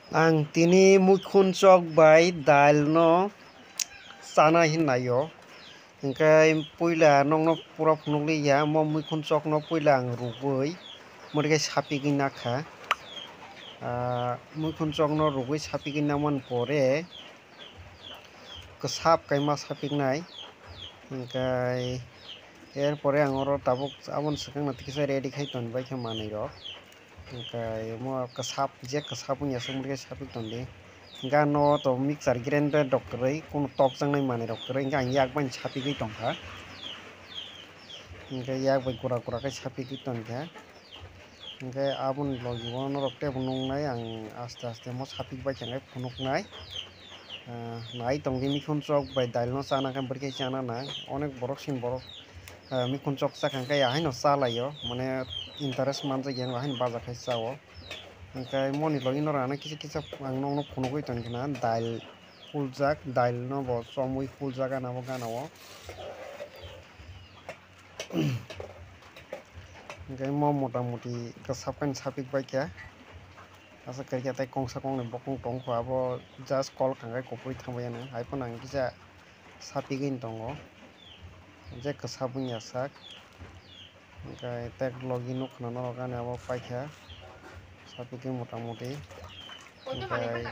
Ang tini mukhun chok bai dal no chana hinnayo hingkai puila nongno pura phunukli ya mo mukhun chok no puila ang rubui morikai sapigui nakha mukhun chok no rubui sapigui namani pore kwsap kaima sapiknai hingkai erpore ang oro tabuk aboni swkang kisa ready khai tonbai khe manui rok hingkai mo kwsap je kwsap wngya morikai sapik tondi hingke no to mixer grinder rok kwrwi kono tokjaknai manui rok kwrwi hingke ang yak bani sapigui tongkha hingke yak bai gura gura khe sapigui tongkha hingke aboni logi o norok tebo nungnai ang aste aste mo sapikbai thangkhe phunuknai nai tongdi mikhun chok bai dal no chana khe borikhe chana na onek borok sin borok mikhun chok chakha khe haino chalaio mane interest manjakya haino bajakhai chao hingke moni logi no rana kisa kisa ang nogno phunugui tongkha na dal fuljak dal no bo chomui fuljak gana o hingke mo motamuti kwsap khe sapikbai khe asa kaikha tei kongsa kongnoi bokong tongkha abo just call khangkhe kopor thangbai ano haifano ang kisa sapigui tongo je kwsap wngya sak hingke tek logi nukha norok gani abo paikha sapigui motamuti hingkai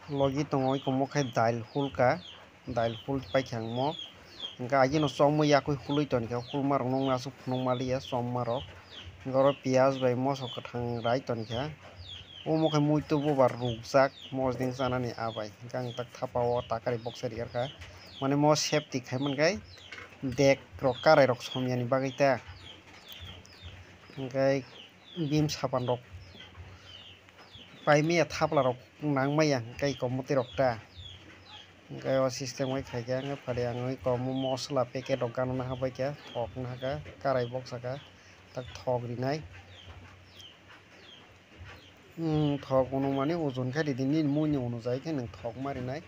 logi tongo omo khai dal hulka dal hul paikha ang mo hingke agino chomui yakui hului tonikha hulma rok nongna asuk phunukmaliya chomma rok hingke oro piyaj bai moso kwthang rai tonikha omo khai muito boba rukjak mosding chanani abai hingke ang tak thapa o takari boksai rwgharkha mane mo safety khaimankhai bag rok karai rok somyani bagui ta hingke bim sapan rok paimaya thapla rok nangmaya tei kommotoi rok ta hingke o system wai khaikha hingke pade ang komo mosla packet rok gana habaikha thok nahaka karai boksaka tak thok rinai thok unumani ojon khai ridi nini mui ni unujai khe nwng thok ma rinai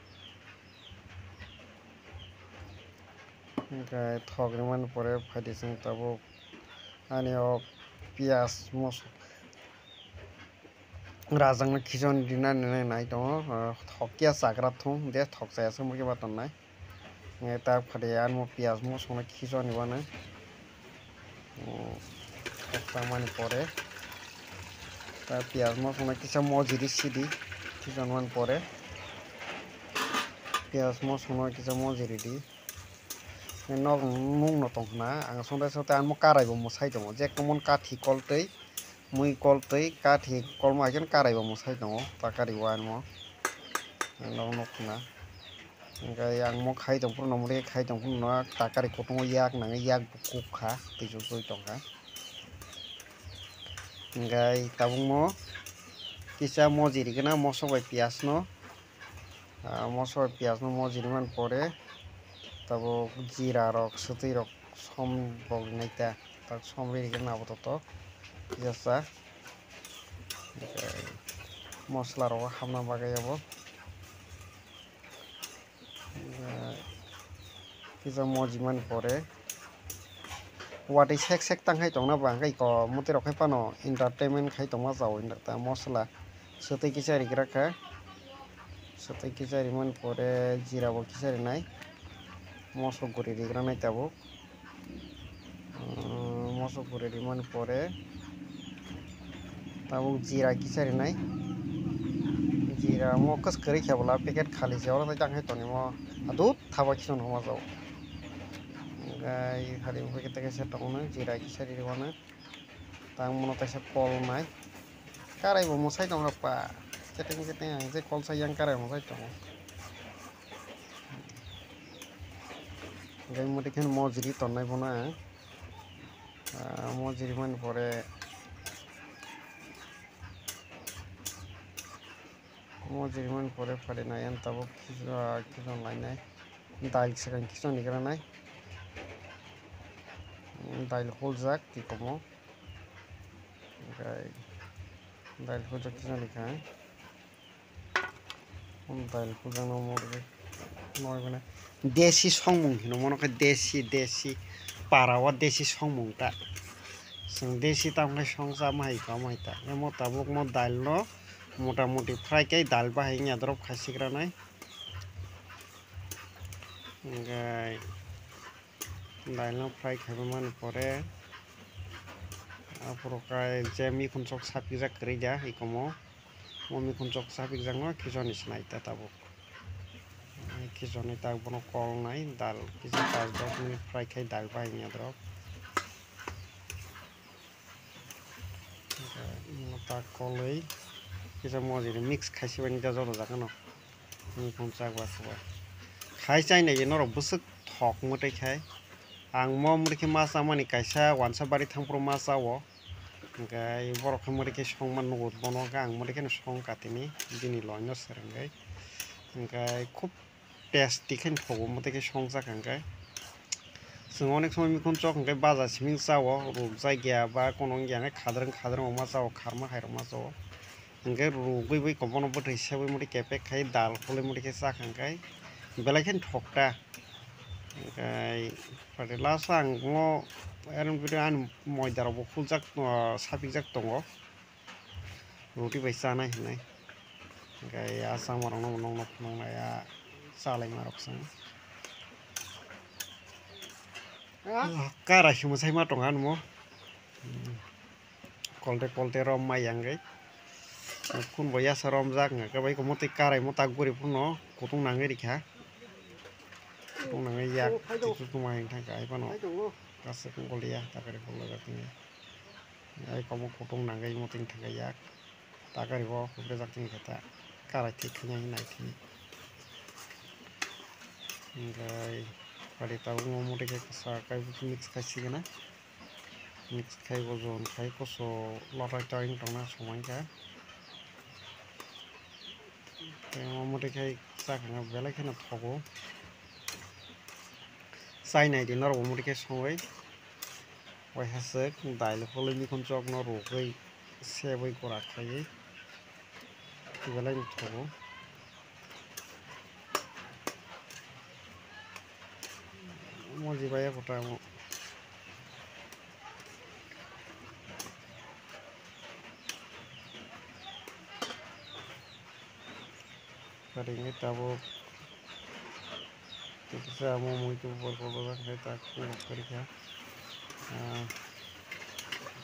hingke thok rimani pore faide chwng tabuk ani o piyaj moso rajaknai khichoni rinani nai tongo thok kya chagra thum de thok chaya moriba tonnai tak pade ani mo piyaj mosoknai khichoni bana thok chamani pore piyaj mosoknai kisa mojori sidi khichonmani pore piyaj mosoknai kisa mojori di nog nungno tongkha na ang sonda sote ani mo karai bo mwsai tongo je common kathi koltoi mui koltoi kathi kolma haikhe karai bo mwsai tongo takari o ani mo nog nukha na hingke yang mo khai tongphuru no morikai khai tongphuru no takari kotorma yak nangui yak bo kukha tui choi tongkha hingkai tabukmo kisa mojori gana mosok bai piyaj no mosok bai piyaj no mojorimani pore tabuk jeera rok swtui rok som bo rinai ta tak som ririgui nabo toto jesa mosla rok hamna bagui abo kisa mojimani pore watui sek sek tangkhai tongna bo hingke komotoi rok khai fano entertainment khai tongma chao mosla swtui kisa rigraka swtui kisa rimani pore jeera bo kisa rinai moso guri rigranai tabuk moso guri rimani pore tabuk jeera kisa rinai jeera mo kwskwrwui khebola packet khali se oro tai tangkhai tonimo adut thapa khichon homa chao hingkai halimo packet kaisa tongo jeera kisa rirwano tangmono taisa kol nai karai bo mwsai tongo pa keting keting ang je kol sai yang karai mwsai tongo hingke modikhai mojori tonnai bono ang mojorimani pore mojorimani pore pade ayang tabuk khichon lainai dal swkang khichon rigranai dal huljak tui komo hingkai dal huljak khichon rikha dal huljak no moribone desi songmung hino mono khai desi para o desi songmung ta जों देशी तामखाय संसा माहाय कामायता ammo Tabuk मो दाल no मोटामुटी fry कै दाल बाहाय न्याद्रब खासिग्रानाय ओमफ्राय दाल no fry खायबामान परे अपरकाय जे मिखुनचक सापि जा करिजा इकमो मो मिखुनचक सापि जांनो खिजनि सिनायता ताबुक खिजनि ताक बनो कल नाय दाल किसी 5-10 मिनिट फ्राय खाय दाल बाहाय न्याद्रब ताक कलई किसा मजिरे मिक्स खायसिबानि दा जरो जागोन मिखुनचक बाखबा खाय चाइनाय जे नरक बुसुक थक मते खाय आं मो मुरखे मा सामानि कायसा वानसा बारि थांप्रो मा सावो ओमफ्राय बर'खौ मुरखे संमान नगद बनो आं मुरखे सं काटिनि दिनि लयनो सोरंगाय ओमफ्राय खुब टेस्टी खेन थगो मते सं जाखांगाय जों अनेक समय मिखुनचक ओमफ्राय बाजा सिमिं चावो रुग जायगाया बा कोनो गैया खाद्रं अमा चावो खारमा हायरमा चावो ओमफ्राय रुगै कबनो बट हिसाबै मुरखे केपे खाय दाल खले मुरखे जाखांगाय बेलाखेन ठकता ओमफ्राय पाटे लास्ट आं मो एरन बिदि आं मयदारावबो फुलजाक सापिजाक दङ रुटि बाय जानाय होननाय ओमफ्राय आसामावनो नंनाया जालाय मारकसं कारासि मोसाय मा दङ आनमो कलते रम मायांगै कुन बया सरम जागङा कबाय कमते काराय मता गुरि फुनो कुतुं नाङै रिखा कुतुं नाङै या कुतुं मायन थाखाय बानो गासे गलिया ताकारि फुलो जातिनि ay kamu kutung nagai muting tagayak takari bo kubre jakting kata karai tik khanya hinai thi ngai pari tabu mo muti ke sa kai mix khai sigana mix khai bo zon khai koso lotai taing tongna somai ka mo muti khai sakanga belai khena thogo sai nai dinor bo muti ke songai Wai hasek dail hole mikhunchok no rogoi seboi gora khayai belai thogo moji baya kota mo karingi tabo kita mau itu berkorban kita kerja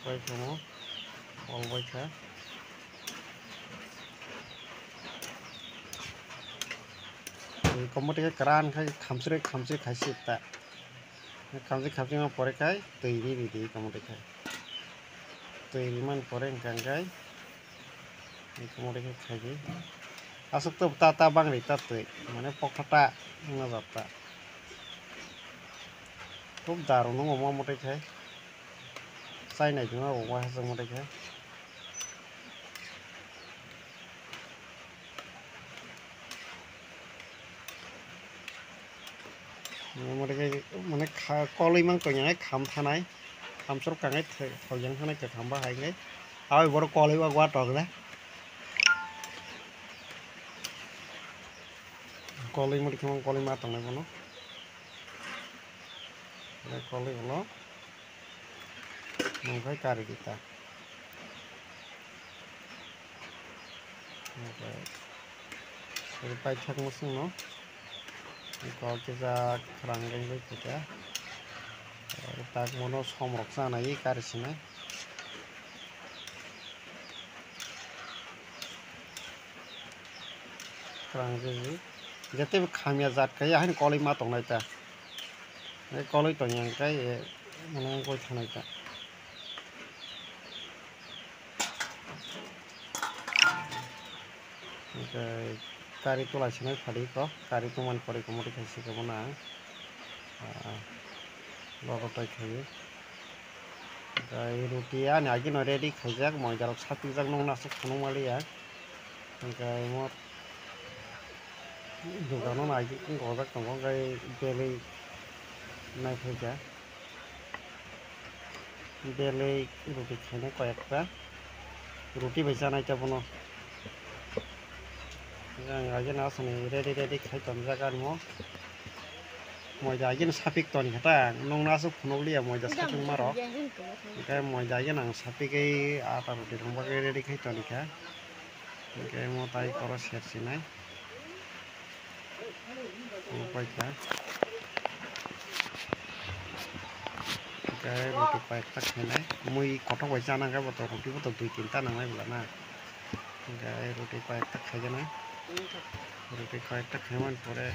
baik kamu all baik ya kamu tiga keran kai khamsre khasi ta khamsi ma pore kai tei ni kamu tiga tei man pore engkai kamu tiga khai asuk to ta bang ri ta tei mane pokhata na jata খুব দারুণ অমা মতে খায় চাইনাই দিন অমা হাজার মতে খায় মতে খায় মানে কলই মান কইয়াই খাম থানাই খামসর কাঙাই থয়জাं थानाय खाम बाहायनाय आरो बर कलई बा गवा टगला कलई मते खाम कलई मा तंनाय बनो कलई हलो नंखाय कारि दिता ओमफ्राय थाक मसुं न कल केजा रांगै बै खोथा ताक मनो समरक जानाय कारिसिनाय रांगै जते खामिया जात खाय हान कलई मा तंनाय ता कलई तंयांखाय माने गय थानाय ता ओमफ्राय कारि तलासिनाय फारि को कारि तुमान परे को मते खायसि को ना लगताय खायो ओमफ्राय रुटिया नागि न रेडी खायजाक मयदारक सापिजाक नंनासो खुनुमालिया ओमफ्राय म दुगानो नागि गजाक दङ ओमफ्राय बेलै नायफैजा बेलै रुटि खायनाय कयेकटा रुटि बाय जानाय ताबनो आं आगे ना सने रेडी खायतम जागान मो moida gin sapik toni kata nong nasu phunogli moida sapik maro kai moida gin ang sapik ei ata roti rong bagai ready khai toni kha kai mo tai koro share sinai pai kha kai roti pai tak khainai mui kotok bai chana kai boto roti boto 2-3 ta nangnai bula na kai roti pai tak khaijana roti pai tak khaiman pore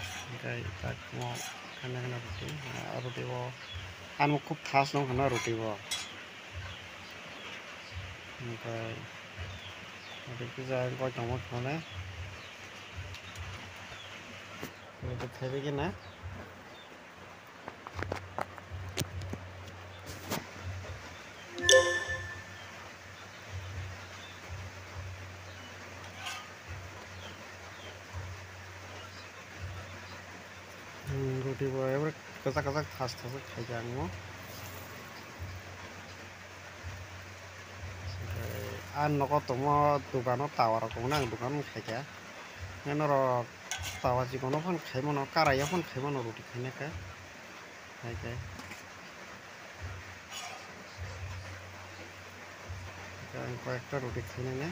kai tak mo khana khana roti bo anu খুব thus নং খানা রুটি bo ओमफ्राय रুটি যায় গয় টমট খানে রুটি খাইবে কি না রুটি bo এবার কাঁচা কাঁচা থাস থাস খাই যাঙ্গো আর নকো তোমা দোকানো টাওয়ার কো না দোকান খাইকা নেনর টাওয়া জিকোনো ফোন খাইমনো কারাইয়া ফোন খাইমনো রুটি খাইনাকা খাইকা কয়েকটা রুটি খাইনে নে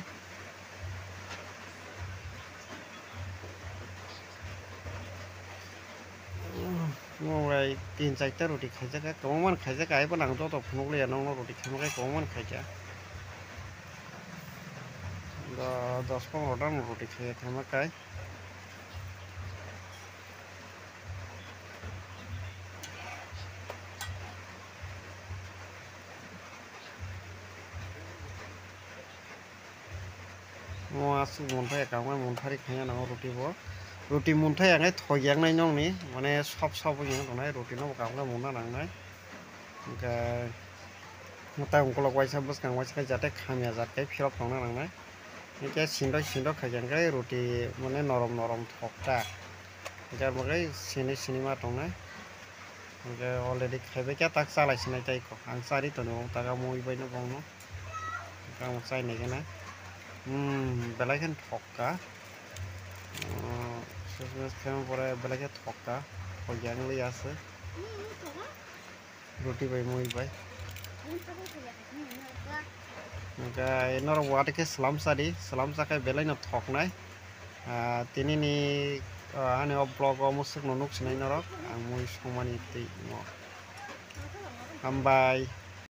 मोबाइल 3-4 रोटी खाइजाका कमन खाइजाका आइबो नांग तो फुनगलिया नंग रोटी खाइमाखाय कमन खाइजा 10-15 टा रोटी खाइया खाइमाखाय mo asu monthai kamai monthari khaiya nang roti bo roti monthai angai thoyangnai nongni mane sop sop yang tongnai roti no kamai mona nangnai ga mota ungkolok waisa buskang waisa jate khamya jate phirop tongna nangnai ke sindo khajangkai roti mane norom thokta jar bagai sinima tongnai ga already khaibe kya tak chalai sinai tai ko ang sari tono taga moi baino bongno kang chai nei kana belaikan thokka susmes khema pore belaikan thokka khogyang li ase roti bai moi bai ga enor wate ke salam sakai belai na thoknai tini ni ane blog o musuk no nuk sinai norok ang moi somani tei mo ambai